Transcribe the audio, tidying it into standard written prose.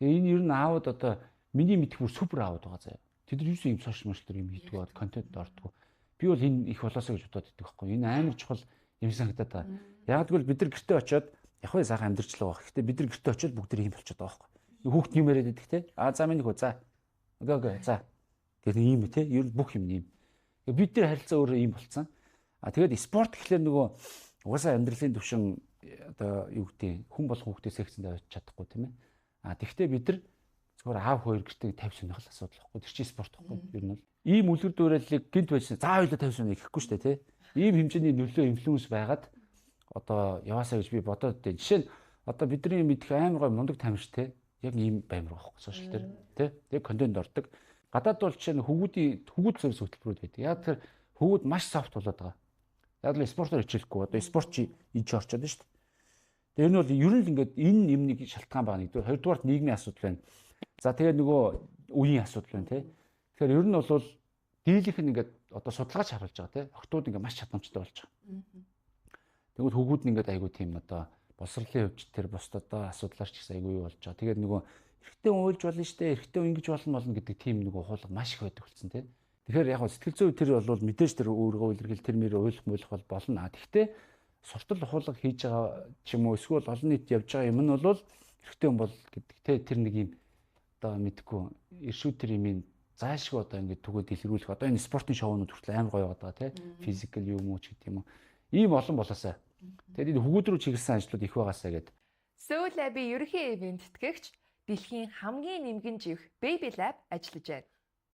Тэгээ энэ ер нь аауд одоо миний мэдх бүр супер аауд байгаа заяа. Тэд нар юусэн юм сошиал медиа юм хийдэг бод контент ордог. Би бол энэ их болоосоо гэж бодоод идэх байхгүй. Энэ амар чухал юм санагдаад байгаа. Яг тэгвэл бид нар гэртээ очиод яг хөө сайхан амьдрчлаа баг. Гэтэ бид нар гэртээ очиод бүгд ийм болчиход байгаа байхгүй. Хүүхд юм яриад идэх те. За минь хөө за. Окей за. Тэгээд ийм те. Ер нь бүх юм ийм. Бид нар харилцаа өөрөө ийм болцсон. Тэгээд спорт гэхлээр нөгөө угаасаа амьдралын түвшин одоо юу гэдэг хүн болох хүүхдээс секцэнд авч чадахгүй тийм ээ. Тэгвэл бид нар зүгээр аав хоёр гэртээ 50 сонирхол асуудал байхгүй. Тэр чинь спорт байхгүй. Ер нь бол ийм үлгэр дуурайлыг гинт байжсан. За хоёулаа 50 сонирх гэхгүй шүү дээ тий. Ийм хэмжээний нөлөө инфлюенс байгаад одоо яваасаа гэж би бодоод дээ. Жишээ нь одоо бидний мэдих амар гой мундаг тамирч тий. Яг ийм баймар байхгүй сошиал дээр тий. Тэгээ контент ордог. Гадаад бол жишээ нь хөвгүүд зэрэг хөтөлбөрүүд байдаг. Яг тэр хөвгүүд маш софт болоод байгаа. Яг л спортоор хичээлэхгүй одоо спорт чи иж орчод шүү дээ. Тэгээ энэ бол ер нь л ингээд энэ юмны шалтгаан байгаа нэгдүгээр. Хоёрдугаарт нийгмийн асуудал байна. За тэгээ нөгөө үеийн асуудал байна тий. Тэгэхээр ер нь бол дийлийнх нь ингээд одоо судалгаач харуулж байгаа тий. Охтууд ингээд маш чадамжтай болж байгаа. Тэгвэл хөвгүүд нь ингээд айгүй тийм одоо боловсролын хөвч тэр бус одоо асуудлаар ч гэсэн айгүй юу болж байгаа. Тэгээд нөгөө эрэгтэй хүн уйлж болно штэ, эрэгтэй хүн ингэж болно гэдэг тийм нөгөө хуулга маш их байдаг болсон тий. Тэгэхээр яг сэтгэл зүй тэр бол мэдээж тэр өөрийгөө илэрхийл тэр мөр ойлгох бол болно. Тэгвэл суртал хуулга хийж байгаа ч юм уу эсвэл олон нийт явж байгаа юм нь бол эрэгтэй хүн бол гэдэг тий тэр нэг юм одоо мэдгүй иршүүд тэр юмын заашгүй одоо ингэ түгээд илрүүлэх одоо энэ спортын шоунууд хүртэл амар гоё байгаа тий физикал юм уу ч гэдэг юм уу ийм олон болоосаа тэгээд энэ хөгүүд рүү чиглэсэн ажлууд их байгаасаа гэдэг. Soul Lab-ийн ерөнхий ивент тэтгэгч дэлхийн хамгийн нэмгэн живх Baby Lab ажиллаж байна.